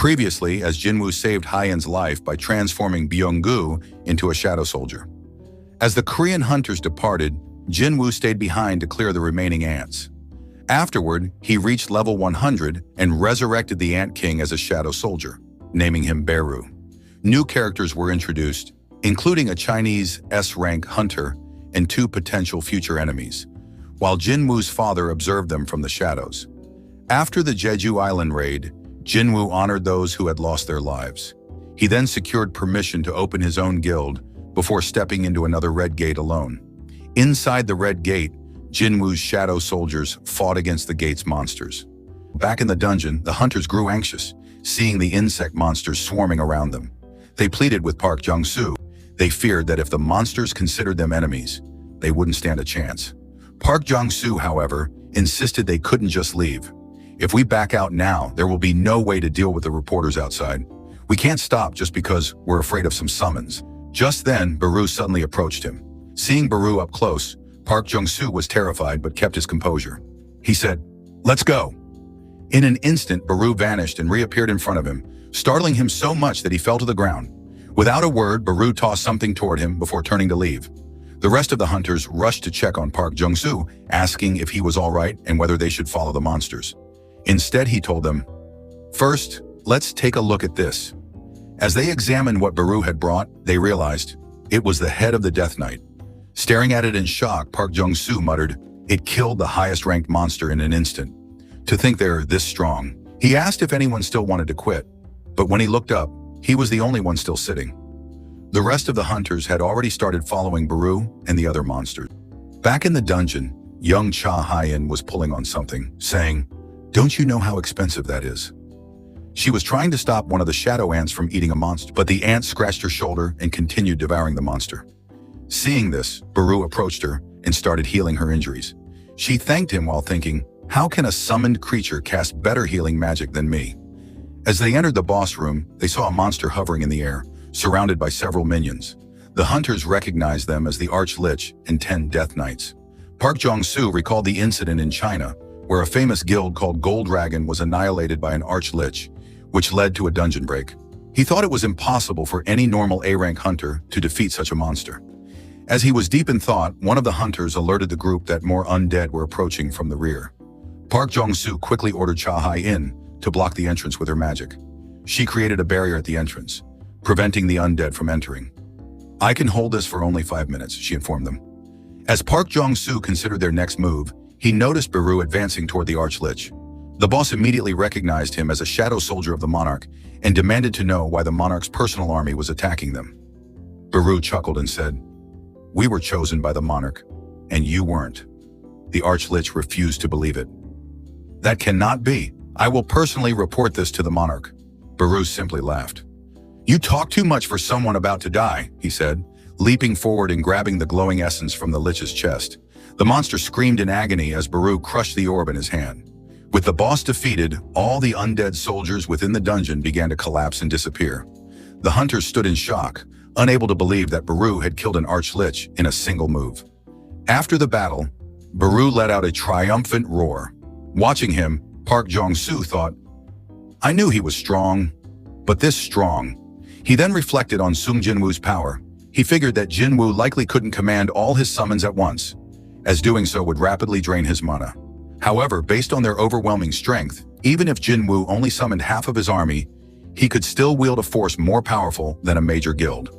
Previously, as JINWOO saved Ahjin's life by transforming Byung-gu into a shadow soldier. As the Korean hunters departed, JINWOO stayed behind to clear the remaining ants. Afterward, he reached level 100 and resurrected the Ant King as a shadow soldier, naming him Beru. New characters were introduced, including a Chinese S-rank hunter and 2 potential future enemies, while JINWOO's father observed them from the shadows. After the Jeju Island raid, JINWOO honored those who had lost their lives. He then secured permission to open his own guild before stepping into another Red Gate alone. Inside the Red Gate, JINWOO's shadow soldiers fought against the gate's monsters. Back in the dungeon, the hunters grew anxious, seeing the insect monsters swarming around them. They pleaded with Park Jung-soo. They feared that if the monsters considered them enemies, they wouldn't stand a chance. Park Jung-soo, however, insisted they couldn't just leave. If we back out now, there will be no way to deal with the reporters outside. We can't stop just because we're afraid of some summons. Just then, Beru suddenly approached him. Seeing Beru up close, Park Jung-soo was terrified but kept his composure. He said, "Let's go." In an instant, Beru vanished and reappeared in front of him, startling him so much that he fell to the ground. Without a word, Beru tossed something toward him before turning to leave. The rest of the hunters rushed to check on Park Jung-soo, asking if he was all right and whether they should follow the monsters. Instead, he told them, "First, let's take a look at this." As they examined what Beru had brought, they realized it was the head of the Death Knight. Staring at it in shock, Park Jung-soo muttered, "It killed the highest-ranked monster in an instant. To think they're this strong." He asked if anyone still wanted to quit, but when he looked up, he was the only one still sitting. The rest of the hunters had already started following Beru and the other monsters. Back in the dungeon, young Cha Ahjin was pulling on something, saying, "Don't you know how expensive that is?" She was trying to stop one of the shadow ants from eating a monster, but the ant scratched her shoulder and continued devouring the monster. Seeing this, Beru approached her and started healing her injuries. She thanked him while thinking, "How can a summoned creature cast better healing magic than me?" As they entered the boss room, they saw a monster hovering in the air, surrounded by several minions. The hunters recognized them as the Arch-Lich and 10 Death Knights. Park Jung-soo recalled the incident in China, where a famous guild called Gold Dragon was annihilated by an Arch-Lich, which led to a dungeon break. He thought it was impossible for any normal A-rank hunter to defeat such a monster. As he was deep in thought, one of the hunters alerted the group that more undead were approaching from the rear. Park Jung-soo quickly ordered Cha Ahjin to block the entrance with her magic. She created a barrier at the entrance, preventing the undead from entering. "I can hold this for only 5 minutes," she informed them. As Park Jung-soo considered their next move, he noticed Beru advancing toward the Arch-Lich. The boss immediately recognized him as a shadow soldier of the monarch and demanded to know why the monarch's personal army was attacking them. Beru chuckled and said, "We were chosen by the monarch, and you weren't." The Arch-Lich refused to believe it. "That cannot be. I will personally report this to the monarch." Beru simply laughed. "You talk too much for someone about to die," he said, leaping forward and grabbing the glowing essence from the Lich's chest. The monster screamed in agony as Beru crushed the orb in his hand. With the boss defeated, all the undead soldiers within the dungeon began to collapse and disappear. The hunters stood in shock, unable to believe that Beru had killed an Arch-Lich in a single move. After the battle, Beru let out a triumphant roar. Watching him, Park Jung-soo thought, "I knew he was strong, but this strong." He then reflected on JINWOO's power. He figured that JINWOO likely couldn't command all his summons at once, as doing so would rapidly drain his mana. However, based on their overwhelming strength, even if JINWOO only summoned half of his army, he could still wield a force more powerful than a major guild.